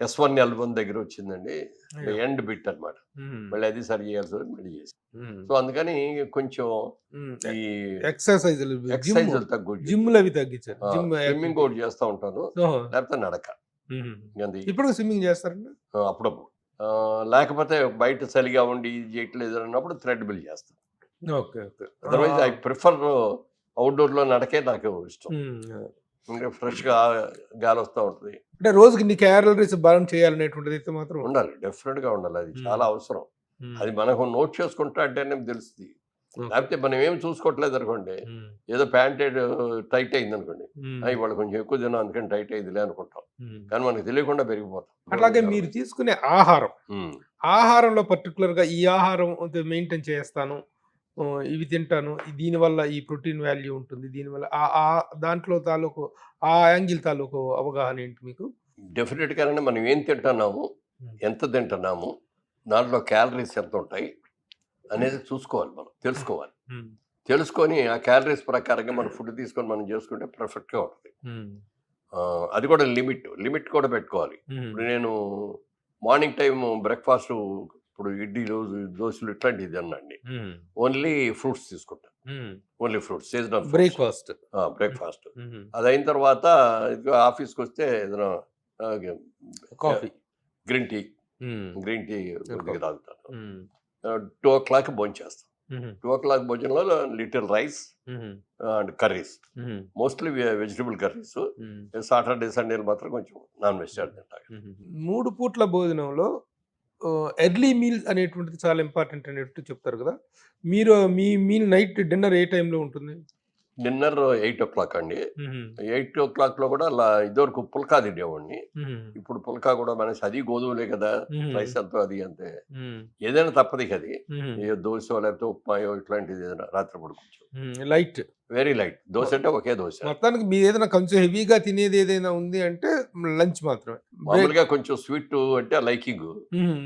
S1 L1 దగ్గర వచ్చిందండి, ఎండ్ బిట్ అనమాట. మళ్ళీ అది సరి చేయాల్సి వస్తుంది, మళ్ళీ చేసి. సో అందుకని కొంచెం ఈ ఎక్సర్సైజ్ తగ్గు, జిమ్లు అవి తగ్గించారు. స్విమ్మింగ్ కూడా చేస్తూ ఉంటాను, లేకపోతే నడక. ఇప్పుడు స్విమ్మింగ్ చేస్తారండి అప్పుడప్పుడు, లేకపోతే బయట చలిగా ఉండి ఇది చేయట్లేదు అన్నప్పుడు థ్రెడ్మిల్ చేస్తాను. Okay okay. Otherwise I prefer outdoor లో నడకే నాకు ఇష్టం. ఇంకా ఫ్రెష్ గా గాలి వస్తూ ఉంటుంది. అంటే రోజుకి ఇన్ని క్యాలరీస్ బర్న్ చేయాలనేటువంటిది అయితే మాత్రం ఉండాలి, డెఫినెట్ గా ఉండాలి, అది చాలా అవసరం. అది మనకు నోట్ చేసుకుంటా అంటేనే తెలుస్తుంది. లేకపోతే మనం ఏమి చూసుకోవట్లేదు అనుకోండి, ఏదో ప్యాంట్ టైట్ అయింది అనుకోండి, ఇవాళ కొంచెం ఎక్కువ తిన్నాం అందుకని టైట్ అయిందిలే అనుకుంటాం, కానీ మనకు తెలియకుండా పెరిగిపోతాం. అట్లాగే మీరు తీసుకునే ఆహారంలో పర్టికులర్ గా ఈ ఆహారం మెయింటైన్ చేస్తాను, ఇవి తింటాను, దీనివల్ల ఈ ప్రోటీన్ వాల్యూ ఉంటుంది, దీనివల్ల దాంట్లో తాలూకు ఆ యాంగిల్ తాలూకు అవగాహన ఏంటి మీకు? డెఫినెట్ గానే మనం ఏం తింటున్నాము, ఎంత తింటున్నాము, దాంట్లో క్యాలరీస్ ఎంత ఉంటాయి అనేది చూసుకోవాలి, మనం తెలుసుకోవాలి. తెలుసుకొని ఆ క్యాలరీస్ ప్రకారంగా మనం ఫుడ్ తీసుకొని మనం చేసుకుంటే పర్ఫెక్ట్గా ఉంటుంది. అది కూడా లిమిట్ కూడా పెట్టుకోవాలి. ఇప్పుడు నేను మార్నింగ్ టైం బ్రేక్ఫాస్ట్, ఇప్పుడు ఇడ్లీలు దోశలు ఇట్లాంటివి తినండి, ఓన్లీ ఫ్రూట్స్ తీసుకుంటాను, ఓన్లీ ఫ్రూట్స్, సీజనల్ బ్రేక్ఫాస్ట్. అది అయిన తర్వాత ఆఫీస్కి వస్తే ఏదైనా కాఫీ, గ్రీన్ టీ తాగుతాను. 2 o'clock భోజనం చేస్తాను. 2 o'clock భోజనంలో little rice and curries, mostly vegetable curries. Saturday సండేలు మాత్రం కొంచెం నాన్ వెజ్ తింటాను. 3 పూట్ల భోజనంలో ఎర్లీ మీల్స్ అనేటువంటిది చాలా ఇంపార్టెంట్ అనేట్టు చెప్తారు కదా. మీరు మీ మీల్ నైట్ డిన్నర్ ఏ టైంలో ఉంటుంది? డిన్నర్ 8 o'clock అండి. 8 o'clock లో కూడా ఇదివరకు పుల్కా తినేవాడిని, ఇప్పుడు పుల్కా కూడా మనసి అది గోధుమలే కదా, రైస్ అంతా అది అంతే, ఏదైనా తప్పది అది, ఏ దోశ లేకపోతే ఉప్మాయో ఇట్లాంటిది ఏదైనా రాత్రి పడుకోవచ్చు. లైట్, వెరీ లైట్ దోశ అంటే ఒకే దోశ. మొత్తానికి మీరు ఏదైనా కొంచెం హెవీగా తినేది ఏదైనా ఉంది అంటే లంచ్ మాత్రమే. మామూలుగా కొంచెం స్వీట్ అంటే లైకింగ్,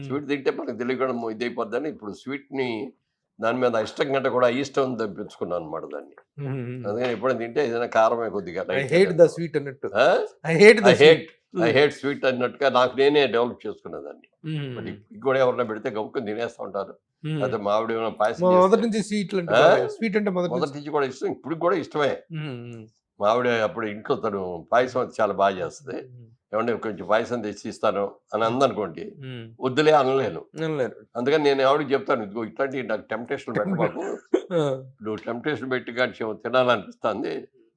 స్వీట్ తింటే మనకు తెలియకుండా ఇది అయిపోద్దని ఇప్పుడు స్వీట్ ని దాని మీద ఇష్టం కంటే కూడా ఇష్టం తెప్పించుకున్నాను అనమాట దాన్ని. అందుకని ఎప్పుడైనా తింటే ఏదైనా కారమే కొద్దిగా ఐ హేట్ ద స్వీట్ అన్నట్టు, ఐ హేట్ స్వీట్ అన్నట్టుగా నాకు నేనే డెవలప్ చేసుకున్నదాన్ని. మరి కూడా ఎవరైనా పెడితే గమ్ముకొని తినేస్తూ ఉంటారు. అదే మామిడి పాయసం మొదటి నుంచి స్వీట్ అంటే మొదటి నుంచి కూడా ఇష్టం, ఇప్పుడు కూడా ఇష్టమే. మావిడ అప్పుడు ఇంట్లో తను పాయసం చాలా బాగా చేస్తుంది, ఏమంటే కొంచెం పాయసం తెచ్చి ఇస్తాను అని అందనుకోండి, వద్దులే అనలేను. అందుకని నేను ఆవిడకి చెప్తాను, ఇదిగో ఇట్లాంటి నాకు టెంప్టేషన్ పెట్టమాకు, నువ్వు టెంప్టేషన్ పెట్టి కానీ తినాలనిపిస్తుంది,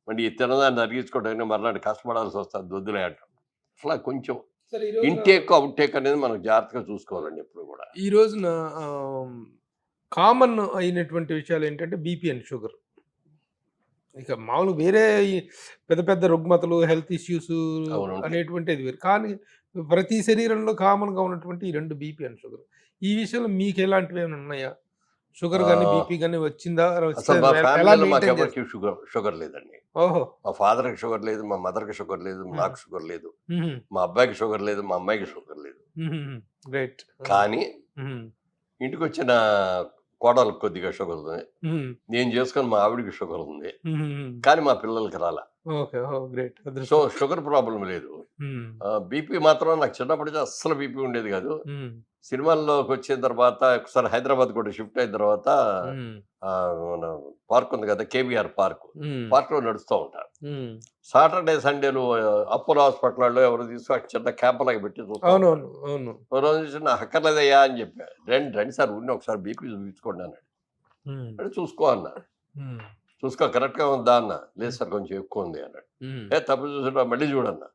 మరి తినదాన్ని అరిగించుకోవడానికి మర్నాడు కష్టపడాల్సి వస్తుంది, వద్దులే అంటాం. అట్లా కొంచెం ఇంటేక్ అవుట్టేక్ అనేది మనం జాగ్రత్తగా చూసుకోవాలండి ఎప్పుడు కూడా. ఈ రోజున కామన్ అయినటువంటి విషయాలు ఏంటంటే బీపీ అండ్ షుగర్. ఇక మామూలు వేరే పెద్ద పెద్ద రుగ్మతలు, హెల్త్ ఇష్యూస్ అనేటువంటిది వేరు, కానీ ప్రతి శరీరంలో కామన్గా ఉన్నటువంటి ఈ 2 బీపీ అండ్ షుగర్. ఈ విషయంలో మీకు ఎలాంటివి ఏమైనా ఉన్నాయా? షుగర్ కానీ బీపీ కానీ వచ్చిందా? షుగర్ లేదండి. ఓహో, మా ఫాదర్కి షుగర్ లేదు, మా మదర్కి షుగర్ లేదు, నాకు షుగర్ లేదు, మా అబ్బాయికి షుగర్ లేదు, మా అమ్మాయికి షుగర్ లేదు. గ్రేట్. కానీ ఇంటికి వచ్చిన కోడలకు కొద్దిగా షుగర్ ఉంది, నేను చేసుకుని మా ఆవిడికి షుగర్ ఉంది, కానీ మా పిల్లలకి రాలా. సో షుగర్ ప్రాబ్లం లేదు. బీపీ మాత్రం నాకు చిన్నప్పటి అస్సలు బీపీ ఉండేది కాదు. సినిమాల్లోకి వచ్చిన తర్వాత ఒకసారి హైదరాబాద్ కూడా షిఫ్ట్ అయిన తర్వాత మన పార్క్ ఉంది కదా, కేబీఆర్ పార్క్ లో నడుస్తూ ఉంటారు. సాటర్డే సండేలు అపోలో హాస్పిటల్లో ఎవరు తీసుకు చిన్న క్యాంప్ లాగా పెట్టి చూస్తాను. నా అక్కర్లేదయ్యా అని చెప్పా, రండి సార్ ఊరిని ఒకసారి బీపీ చూపించుకోండి అన్నాడు. అంటే చూసుకో అన్నా, చూసుకో కరెక్ట్ గా ఉందా అన్న, లేదు సార్ కొంచెం ఎక్కువ ఉంది అన్నాడు. తప్పు చూసుకుంటా, మళ్ళీ చూడన్నా,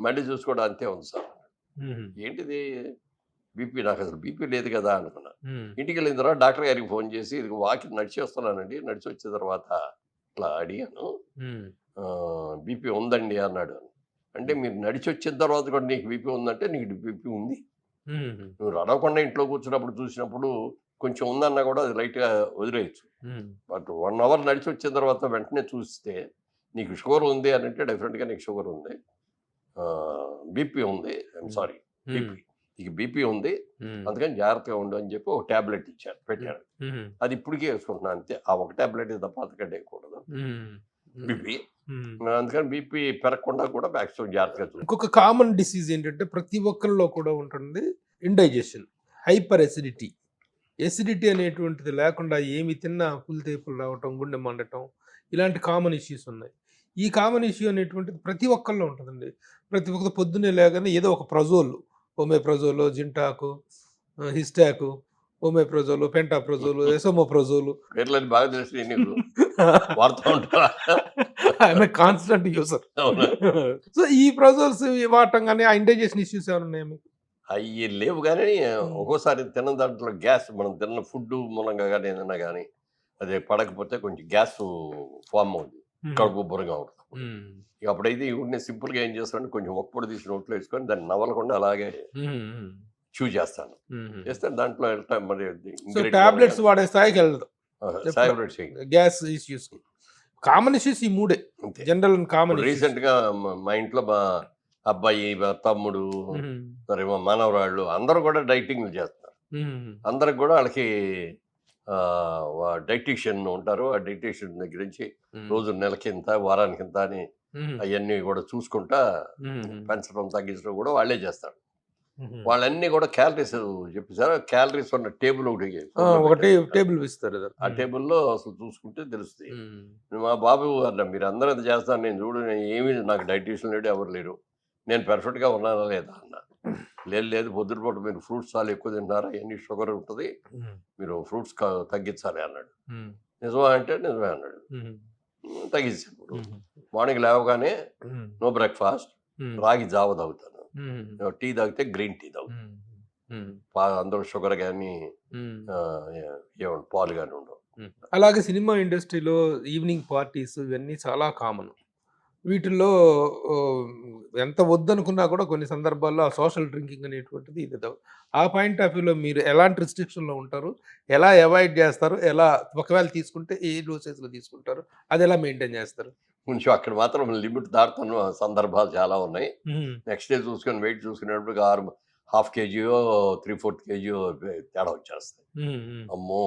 మళ్ళీ చూసుకోవడం అంతే ఉంది సార్. ఏంటిది బీపీ, నాకు అసలు బీపీ లేదు కదా అనుకున్నా. ఇంటికి వెళ్ళిన తర్వాత డాక్టర్ గారికి ఫోన్ చేసి, ఇది వాకింగ్ నడిచి వస్తున్నానండి, నడిచి వచ్చిన తర్వాత ఇట్లా అడిగాను, బీపీ ఉందండి అన్నాడు. అంటే మీరు నడిచి వచ్చిన తర్వాత కూడా నీకు బీపీ ఉందంటే నీకు బీపీ ఉంది, నువ్వు నడవకుండా ఇంట్లో కూర్చున్నప్పుడు చూసినప్పుడు కొంచెం ఉందన్నా కూడా అది లైట్గా వదిలేయచ్చు. బట్ 1 అవర్ నడిచి వచ్చిన తర్వాత వెంటనే చూస్తే నీకు షుగర్ ఉంది అని అంటే డెఫినెట్గా నీకు షుగర్ ఉంది, బీపీ ఉంది, ఐఎమ్ సారీ బీపీ, నీకు బీపీ ఉంది, అందుకని జాగ్రత్తగా ఉండు అని చెప్పి ఒక ట్యాబ్లెట్ ఇచ్చారు, పెట్టారు. అది ఇప్పటికీ వేసుకుంటున్నాను అంతే. ఆ ఒక ట్యాబ్లెట్ తప్ప అంతకంటే వేయకూడదు బీపీ. అందుకని బీపీ పెరగకుండా కూడా మ్యాక్సిమం జాగ్రత్తగా చూడు. ఇంకొక కామన్ డిసీజ్ ఏంటంటే ప్రతి ఒక్కరిలో కూడా ఉంటుంది ఇండైజెషన్, హైపర్ ఎసిడిటీ. ఎసిడిటీ అనేటువంటిది లేకుండా ఏమి తిన్నా పులితేపులు రావటం, గుండె మండటం, ఇలాంటి కామన్ ఇష్యూస్ ఉన్నాయి. ఈ కామన్ ఇష్యూ అనేటువంటిది ప్రతి ఒక్కరిలో ఉంటుందండి. ప్రతి ఒక్కరు పొద్దున్నే లేగానే ఏదో ఒక ప్రజోలు, ఒమేప్రజోలు, జింటాకు, హిస్టాకు, ఒమేప్రజోలు, పెంటాప్రజోలు, ఎసోమోప్రజోలు, పేర్లని బాగా తెలిసి నీకు వాడుతూ ఉంటా. I'm constant user. సో ఈ ప్రజోల్స్ వాడటం కానీ ఆ ఇండైజెషన్ ఇష్యూస్ ఏమైనా ఉన్నాయా మీకు? అవి లేవు, కానీ ఒక్కోసారి తిన్న దాంట్లో గ్యాస్, మనం తిన్న ఫుడ్ మూలంగా కానీ ఏదైనా కానీ అది పడకపోతే కొంచెం గ్యాస్ ఫామ్ అవుతుంది, కడుపు బురగా ఉంటుంది. ఇక అప్పుడైతే ఇవన్నీ సింపుల్గా ఏం చేస్తాను, కొంచెం ఒక్కపొడి తీసి నోట్లో వేసుకొని దాన్ని నవలకుండా అలాగే చూ చేస్తాను. చేస్తే దాంట్లో మరి టాబ్లెట్స్ వాడే స్థాయికి వెళ్ళదు. Tablets gas issues common issues ఈ మూడే జనరల్ కామన్. రీసెంట్ గా మా ఇంట్లో మా అబ్బాయి, మా తమ్ముడు, మరి మా మనవరాళ్ళు అందరూ కూడా డైటింగ్ చేస్తారు. అందరికి కూడా వాళ్ళకి డైటీషియన్ ఉంటారు. ఆ డైటీషియన్ దగ్గర నుంచి రోజు నెలకి ఇంత, వారానికి ఇంత అని అవన్నీ కూడా చూసుకుంటా పెంచడం తగ్గించడం కూడా వాళ్ళే చేస్తారు. వాళ్ళన్నీ కూడా క్యాలరీస్ చెప్పేసారు. క్యాలరీస్ ఉన్న టేబుల్ ఒకటి టేబుల్ ఇస్తారు. ఆ టేబుల్లో అసలు చూసుకుంటే తెలుస్తుంది. మా బాబు అన్న మీరు అందరూ అది చేస్తాను, నేను చూడు, నేను ఏమీ నాకు డైటీషియన్ లేడు, ఎవరు లేరు, నేను పర్ఫెక్ట్గా ఉన్నానా లేదా అన్న. లేదు పొద్దునపూట మీరు ఫ్రూట్స్ చాలా ఎక్కువ తింటారా, ఎన్ని షుగర్ ఉంటుంది, మీరు ఫ్రూట్స్ తగ్గించాలి అన్నాడు. నిజమా అంటే నిజమే అన్నాడు. తగ్గించాను. మార్నింగ్ లేవగానే నో బ్రేక్ఫాస్ట్, రాగి జావ తాగుతాను, టీ తాగితే గ్రీన్ టీ తాగుతాను, అందరూ షుగర్ కానీ ఏమంటారు పాలు కానీ ఉండవు. అలాగే సినిమా ఇండస్ట్రీలో ఈవినింగ్ పార్టీస్ ఇవన్నీ చాలా కామన్. వీటిల్లో ఎంత వద్దనుకున్నా కూడా కొన్ని సందర్భాల్లో ఆ సోషల్ డ్రింకింగ్ అనేటువంటిది ఇది. ఆ పాయింట్ ఆఫ్ వ్యూలో మీరు ఎలాంటి రిస్ట్రిక్షన్లో ఉంటారు, ఎలా అవాయిడ్ చేస్తారు, ఎలా ఒకవేళ తీసుకుంటే ఏ డోసేజ్లో తీసుకుంటారు, అది ఎలా మెయింటైన్ చేస్తారు? కొంచెం అక్కడ మాత్రం లిమిట్ దాటుతున్న సందర్భాలు చాలా ఉన్నాయి. నెక్స్ట్ డే చూసుకొని వెయిట్ చూసుకునేప్పుడు 1/2 kg 3/4 kg తేడా వచ్చేస్తాయి. అమ్మో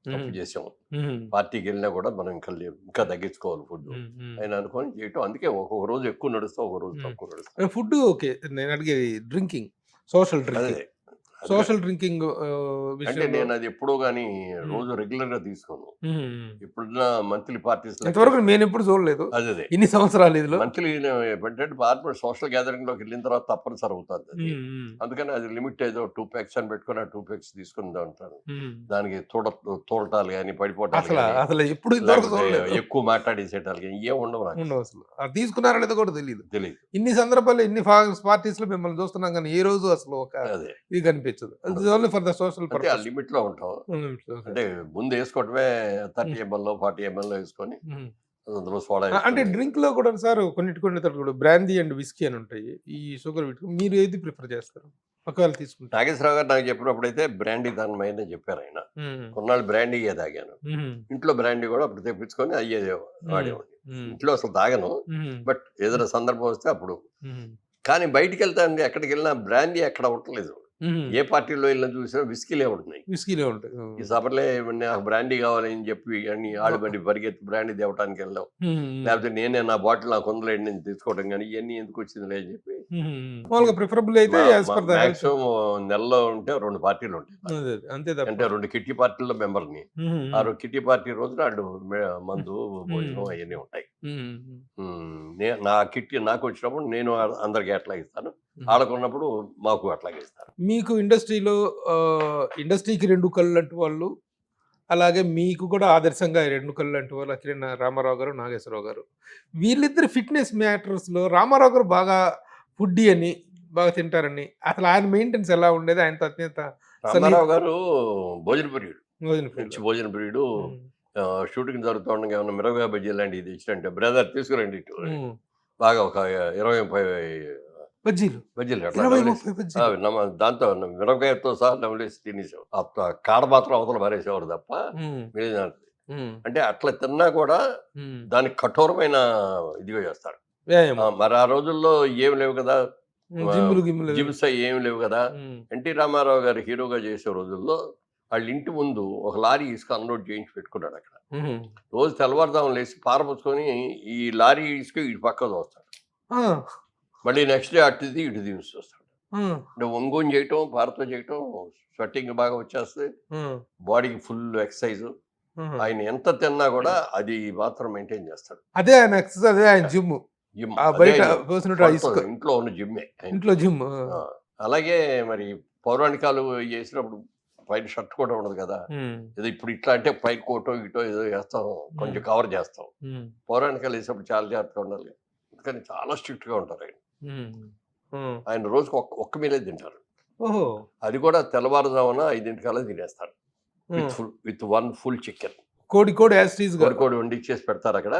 తప్పు చేసాం, పార్టీకి వెళ్ళినా కూడా మనం ఇంకా తగ్గించుకోవాలి ఫుడ్ అని అనుకొని చేయటం. అందుకే ఒక్కొక్క రోజు ఎక్కువ నడుస్తాం, ఒక రోజు తక్కువ నడుస్తాం. ఫుడ్ ఓకే, నేను అడిగేది drinking, social drinking. Social drinking అంటే నేను అది ఎప్పుడో కానీ రోజు రెగ్యులర్ గా తీసుకోను. ఇప్పుడున్న మంత్లీ పార్టీస్ ఇంతవరకు నేను ఎప్పుడు చూడలేదు. అదే ఇన్ని సంవత్సరాలు మంత్లీ సోషల్ గ్యాదరింగ్ లోకి వెళ్ళిన తర్వాత తప్పనిసరి అవుతుంది అది. అందుకని అది లిమిట్ ఏదో 2 packs అని పెట్టుకుని ఆ 2 packs తీసుకుని ఉంటాను. దానికి తోడటాలు కానీ పడిపోవటాలు అసలు ఎప్పుడు ఎక్కువ మాట్లాడేసేటాలు కానీ ఏం ఉండవు. అసలు తీసుకున్నారో లేదో కూడా తెలియదు. ఇన్ని సందర్భాల్లో ఇన్ని పార్టీస్ లో మిమ్మల్ని చూస్తున్నాం కానీ ఏ రోజు అసలు ఒక ఇది కనిపించదు. For the social purpose limit లో ఉంటాం. అంటే ముందు వేసుకోవటమే 30 ml 40 ml వేసుకొని అందులో సోడా. అంటే డ్రింక్ లో కూడా సార్ కొన్ని బ్రాందీ అండ్ విస్కీ అని ఉంటాయి. ఈ షుగర్ మీరు ఏది ప్రిఫర్ చేస్తారు ఒకవేళ తీసుకుంటే? నాగేశ్వరరావు గారు నాకు చెప్పినప్పుడు అయితే బ్రాండీ దాని చెప్పారు ఆయన. కొన్నాళ్ళు బ్రాండీ తాగాను. ఇంట్లో బ్రాండీ కూడా అప్పుడు తెప్పించుకొని అయ్యేది వాడేవాడిని. ఇంట్లో అసలు తాగను, బట్ ఏదైనా సందర్భం వస్తే అప్పుడు. కానీ బయటికి వెళ్తా అండి, ఎక్కడికి వెళ్ళినా బ్రాండీ ఎక్కడ ఉండలేదు. ఏ పార్టీలో వెళ్ళినా చూసినా విస్కీలే ఉంటున్నాయి. ఈ సభలో నాకు బ్రాండీ కావాలని చెప్పి అన్ని ఆడబడి పరిగెత్తి బ్రాండీ తేవటానికి వెళ్ళాం. లేకపోతే నేనే నా బాటిల్ నాకు కొందలేండి నేను తీసుకోవడం కానీ ఇవన్నీ ఎందుకు వచ్చింది అని చెప్పి. మాక్సిమం నెలలో ఉంటే 2 పార్టీలు ఉంటాయి. అంటే 2 కిట్టి పార్టీల్లో మెంబర్ని. ఆ కిట్టి పార్టీ రోజున వాళ్ళు మందు భోజనం అవన్నీ ఉంటాయి. నా కిట్టి నాకు వచ్చినప్పుడు నేను అందరికి అట్లా ఇస్తాను, ఆడుకున్నప్పుడు మాకు అట్లాగే ఇస్తారు. మీకు ఇండస్ట్రీకి 2 కళ్ళు అంటూ వాళ్ళు, అలాగే మీకు కూడా ఆదర్శంగా 2 కళ్ళు అంటూ వాళ్ళు అఖిలేని రామారావు గారు, నాగేశ్వరరావు గారు. వీళ్ళిద్దరు ఫిట్నెస్ మ్యాటర్స్లో రామారావు గారు బాగా ఫుడ్డీ అని, బాగా తింటారని, అసలు ఆయన మెయింటెనెన్స్ ఎలా ఉండేది? ఆయనతో అత్యంత రామారావు గారు భోజన ప్రియుడు, మంచి భోజన ప్రియుడు. షూటింగ్ జరుగుతూ ఉండగా ఏమన్నా మిరపకాయ బజ్జీ లాంటివి తెచ్చినంటే బ్రదర్ తీసుకురండి ఇటు బాగా ఒక 20-30 బజ్జీలు బజ్జీలు అట్లా 20-30 బజ్జీలు. దాంతో మిరపకాయతో సహా నవలేసి తినేసాం. కాడ మాత్రం అవతల మారేసేవారు తప్ప మిగిలిన అంటే అట్లా తిన్నా కూడా దానికి కఠోరమైన ఇదిగా చేస్తాడు. మరి ఆ రోజుల్లో ఏం లేవు కదా, జిమ్స్ ఏమి లేవు కదా. ఎన్టీ రామారావు గారు హీరోగా చేసే రోజుల్లో వాళ్ళ ఇంటి ముందు ఒక లారీ ఇసుక అన్లోడ్ చేయించి పెట్టుకున్నాడు అక్కడ. రోజు తెల్లవారుదాం లేచి పారపోసుకొని ఈ లారీ ఇసుక ఇటు పక్క వస్తాడు, మళ్ళీ నెక్స్ట్ డే అటుది ఇటు తీసి వస్తాడు. అంటే ఒంగోని చేయటం, పారతో చేయటం, స్వెట్టింగ్ బాగా వచ్చేస్తుంది, బాడీకి ఫుల్ ఎక్సర్సైజ్. ఆయన ఎంత తిన్నా కూడా అది మాత్రం మెయింటైన్ చేస్తాడు. అదే ఆయన ఎక్సర్సైజ్, అదే ఆయన జిమ్. ఇంట్లో ఉన్న జిమ్మే, ఇంట్లో జిమ్. అలాగే మరి పౌరాణికాలు చేసినప్పుడు పైన షర్ట్ కూడా ఉండదు కదా, ఏదో ఇప్పుడు ఇట్లా అంటే పై కోటో ఇటో ఏదో వేస్తాం, కొంచెం కవర్ చేస్తాం. పౌరాణికాలు వేసినప్పుడు చాలా జాగ్రత్తగా ఉండాలి, కానీ చాలా స్ట్రిక్ట్ గా ఉంటారు ఆయన. ఆయన రోజుకు ఒక్క మీలే తింటారు, అది కూడా తెల్లవారుజామున 5 తినేస్తారు విత్ 1 full చికెన్. కోడి వండిచ్చేసి పెడతారు అక్కడ,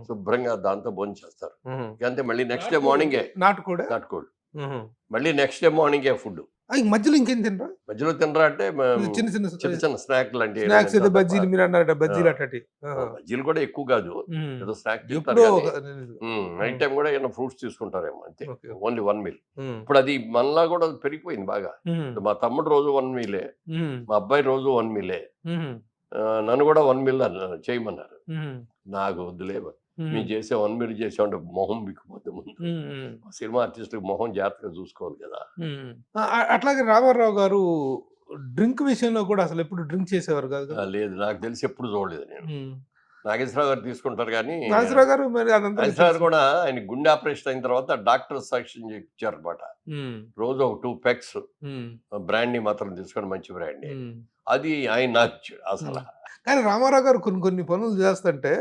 శుభ్రంగా దాంతో భోజనం చేస్తారు. అంతే, మళ్ళీ నెక్స్ట్ డే మార్నింగే నాటుకోడు, మళ్ళీ నెక్స్ట్ డే మార్నింగే ఫుడ్. మధ్యలో ఇంకేం తినరా? మధ్యలో తినరా అంటే చిన్న చిన్న స్నాక్ లాంటి బజ్జీలు, మీరు అన్నారట బజ్జీలు అట్లాంటి. బజ్జీలు కూడా ఎక్కువ కాదు, ఏదో స్నాక్ నైట్ టైం కూడా ఏమైనా ఫ్రూట్స్ తీసుకుంటారేమో, అంతే. Only 1 meal. ఇప్పుడు అది మనలా కూడా పెరిగిపోయింది బాగా. మా తమ్ముడు రోజు 1 meal, మా అబ్బాయి రోజు 1 meal. నన్ను కూడా 1 meal చేయమన్నారు. నాకు వద్దులే, మేము చేసే 1 meal చేసామంటే మొహం బిక్కుపోతే ముందు సినిమా ఆర్టిస్టులకు మొహం జాగ్రత్తగా చూసుకోవాలి కదా. అట్లాగే రామారావు గారు డ్రింక్ విషయంలో కూడా అసలు ఎప్పుడు డ్రింక్ చేసేవారు కాదు? లేదు, నాకు తెలిసి ఎప్పుడు చూడలేదు నేను. నాగేశ్వరరావు గారు తీసుకుంటారు కానీ, నాగేశ్వరరావు కూడా ఆయన గుండె ఆపరేషన్ అయిన తర్వాత డాక్టర్ సాక్ష్యం ఇచ్చారు అనమాట. రోజు ఒక 2 pegs బ్రాండీ మాత్రం తీసుకొని, మంచి బ్రాండీ, అది ఆయన నాకు ఇచ్చాడు అసలు. కానీ రామారావు గారు కొన్ని పనులు చేస్తుంటే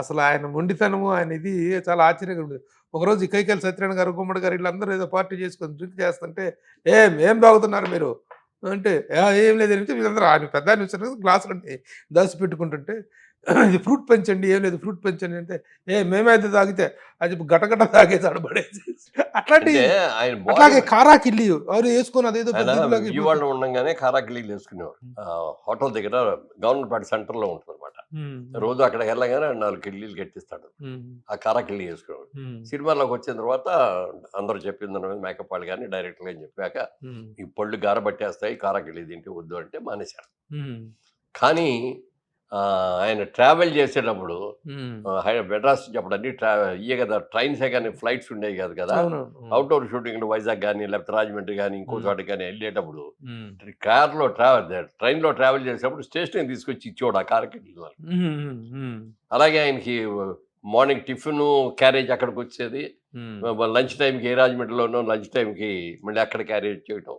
అసలు ఆయన మొండితనము, ఆయన ఇది చాలా ఆశ్చర్యంగా ఉండేది. ఒకరోజు కైకాల సత్యనారాయణ గారు, గుమ్మడి గారు వీళ్ళందరూ ఏదో పార్టీ చేసుకొని డ్రింక్ చేస్తుంటే, ఏం తాగుతున్నారు మీరు అంటే, ఏం లేదంటే వీళ్ళందరూ ఆయన పెద్ద గ్లాసులు దాచి పెట్టుకుంటుంటే, ఇది ఫ్రూట్ పెంచండి, ఏం లేదు ఫ్రూట్ పెంచండి అంటే, మేమైతే తాగితే అది గటగట తాగేసి ఆడబడేసి. అట్లాగే కారాకిల్లి ఎవరు వేసుకొని అదేదో విజయవాడలో ఉండగానే కారాకిల్లీలు వేసుకునేవారు. హోటల్ దగ్గర గవర్నమెంట్ సెంటర్ లో ఉంటుంది అనమాట. రోజు అక్కడ వెళ్ళగానే 4 కిల్లీలు కట్టిస్తాడు, ఆ కారాకిల్లి వేసుకునేవాడు. సినిమాలోకి వచ్చిన తర్వాత అందరూ చెప్పిన మేకప్ వాళ్ళు కానీ డైరెక్టర్ అని చెప్పాక, ఈ పళ్ళు గారబట్టేస్తాయి, కారాకిల్లి తింటే వద్దు అంటే మానేశారు. కానీ ఆయన ట్రావెల్ చేసేటప్పుడు మెడ్రాస్ చెప్పడం అన్ని ఇయ్యే కదా, ట్రైన్సే కానీ ఫ్లైట్స్ ఉండేవి కాదు కదా. అవుట్డోర్ షూటింగ్ వైజాగ్ కానీ లేకపోతే రాజమండ్రి కానీ ఇంకో చోట కానీ వెళ్ళేటప్పుడు కార్లో ట్రైన్లో ట్రావెల్ చేసేటప్పుడు స్టేషన్ తీసుకొచ్చి ఇచ్చేవాడు ఆ కార్కి. అలాగే ఆయనకి మార్నింగ్ టిఫిన్ క్యారేజ్ అక్కడికి వచ్చేది, లంచ్ టైంకి ఏ రాజమండ్రిలోనో లంచ్ టైంకి మళ్ళీ అక్కడ క్యారేజ్ చేయటం.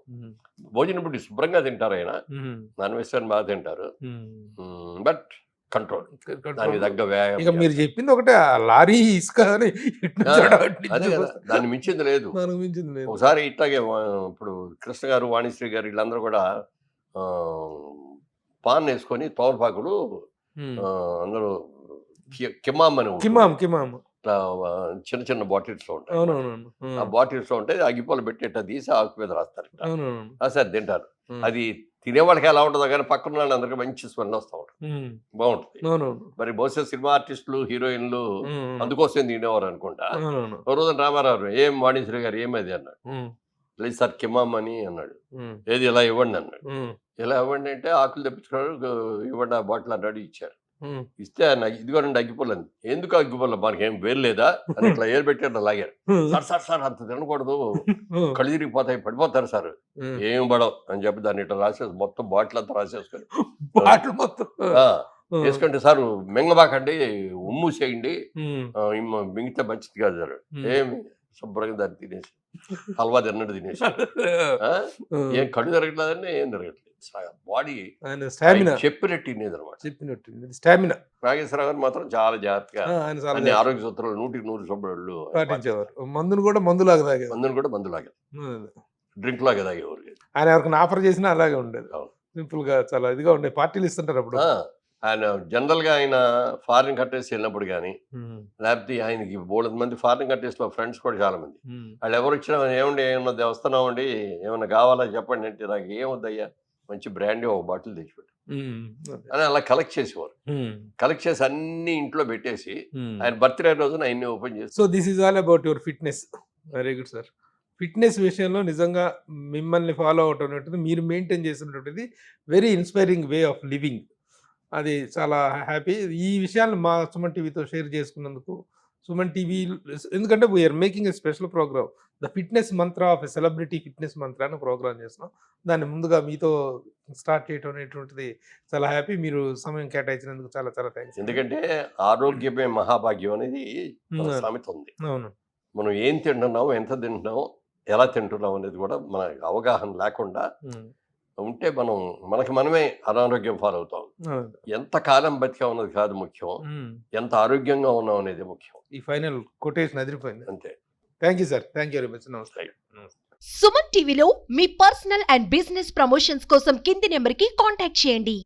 భోజనం ఇప్పుడు శుభ్రంగా తింటారు ఆయన, నాన్ వెజిటేరియన్ బాగా తింటారు, బట్ కంట్రోల్, దానికి తగ్గ వ్యాయామం. మీరు చెప్పింది ఒకటే, లారీ ఇసుక అదే కదా, దాన్ని మించింది లేదు. ఒకసారి ఇట్లాగే ఇప్పుడు కృష్ణ గారు, వాణిశ్రీ గారు వీళ్ళందరూ కూడా పాన్ వేసుకొని తోమపాకులు అందరూ కిమామ్ అని చిన్న చిన్న బాటిల్స్ లో ఉంటాయి. ఆ బాటిల్స్ లో ఉంటాయి, అగ్గిపోలు పెట్టేట తీసి ఆకు మీద రాస్తారు, రాసారు తింటారు. అది తినేవాళ్ళకి ఎలా ఉంటుందో కానీ పక్కన వాళ్ళు అందరికీ మంచి స్మెల్ వస్తూ ఉంటుంది, బాగుంటుంది. మరి బహుశా సినిమా ఆర్టిస్టులు, హీరోయిన్లు అందుకోసం తినేవారు అనుకుంటా. ఒక రోజు రామారావు, ఏం వాణిశ్రీ గారు ఏమది అన్నాడు. లేదు సార్ కిమామ్ అని అన్నాడు. ఏది ఇలా ఇవ్వండి అన్నాడు. ఇలా ఇవ్వండి అంటే ఆకులు తెప్పించుకున్నాడు, ఇవ్వండి ఆ బాటిల్ అన్నాడు, ఇచ్చారు. ఇస్తే ఇదిగోనండి అగ్గిపోలేదు. ఎందుకు అగ్గిపోలే, మనకి ఏం వేరు లేదా అని ఇట్లా ఏరు పెట్టాడు, లాగారు. సార్ అంత తినకూడదు, కళ్ళు తిరిగిపోతాయి, పడిపోతారు సార్. ఏం పడవు అని చెప్పి దాన్ని ఇట్లా రాసేసి మొత్తం బాటిల్ అంతా రాసేసుకొని వేసుకుంటే, సార్ మింగబాకండి, ఉమ్ము చేయండి, మింగితే మంచిది కాదు సార్. ఏమి శుభ్రంగా దాన్ని తినేసి హల్వా తిన్నట్టు తినేసి, ఏం కళ్ళు తిరగట్లేదండి, ఏం తిరగట్లేదు. బాడీ చెప్పినట్టు తినేది అనమాట, స్టామినా. నాగేశ్వరరావు గారు మాత్రం చాలా జాగ్రత్తగా అన్ని ఆరోగ్య సూత్రాలు 100% శుభ్రులు పాటించేవారు. మందును కూడా మందులాగా డ్రింక్ లాగా తాగేవారు. ఆయన ఎవరికి ఆఫర్ చేసినా అలాగే ఉండేది, సింపుల్ గా చాలా ఇదిగా ఉండే. పార్టీలు ఇస్తుంటారు అప్పుడు, ఆయన జనరల్గా ఆయన ఫారిన్ కంట్రీస్ వెళ్ళినప్పుడు కానీ లేకపోతే ఆయనకి బోలెడు మంది ఫారిన్ కంట్రీస్లో ఫ్రెండ్స్ కూడా చాలా మంది వాళ్ళు ఎవరు వచ్చినా ఏమండి ఏమన్నా వస్తున్నామండి ఏమన్నా కావాలా చెప్పండి అంటే నాకు ఏమొద్దయ్యా మంచి బ్రాండ్ ఒక బాటిల్ తెచ్చిపెట్టు అని అలా కలెక్ట్ చేసేవారు. కలెక్ట్ చేసి అన్ని ఇంట్లో పెట్టేసి ఆయన బర్త్డే రోజున ఆయన్ని ఓపెన్ చేసి so this is all about your fitness. Very good sir. Fitness విషయంలో నిజంగా మిమ్మల్ని ఫాలో అవటం అనేది మీరు మెయింటైన్ చేసినటువంటిది very inspiring way of living. అది చాలా హ్యాపీ. ఈ విషయాన్ని మా సుమన్ టీవీతో షేర్ చేసుకున్నందుకు సుమన్ టీవీ, ఎందుకంటే we are making a special program the fitness mantra of a celebrity fitness mantra అని ప్రోగ్రామ్ చేస్తున్నాం. దాన్ని ముందుగా మీతో స్టార్ట్ చేయడం అనేటువంటిది చాలా హ్యాపీ. మీరు సమయం కేటాయించినందుకు చాలా చాలా థ్యాంక్స్. ఎందుకంటే ఆరోగ్యమే మహాభాగ్యం అనేది మన సామెత ఉంది. అవును. మనం ఏం తింటున్నాం, ఎంత తింటున్నాం, ఎలా తింటున్నాం అనేది కూడా మన అవగాహన లేకుండా ఉంటే మనకి మనమే అనారోగ్యం పాలవుతాం. ఎంత కాలం బతికా ఉన్నది కాదు ముఖ్యం, ఎంత ఆరోగ్యంగా ఉన్నాం అనేది ముఖ్యం. ఈ ఫైనల్ కొటేషన్ అదిరిపోయింది. అంతే. Thank you sir. Thank you very much. నమస్తే. సుమన్ టీవీలో మీ పర్సనల్ అండ్ బిజినెస్ ప్రమోషన్స్ కోసం కింది నెంబర్కి కాంటాక్ట్ చేయండి.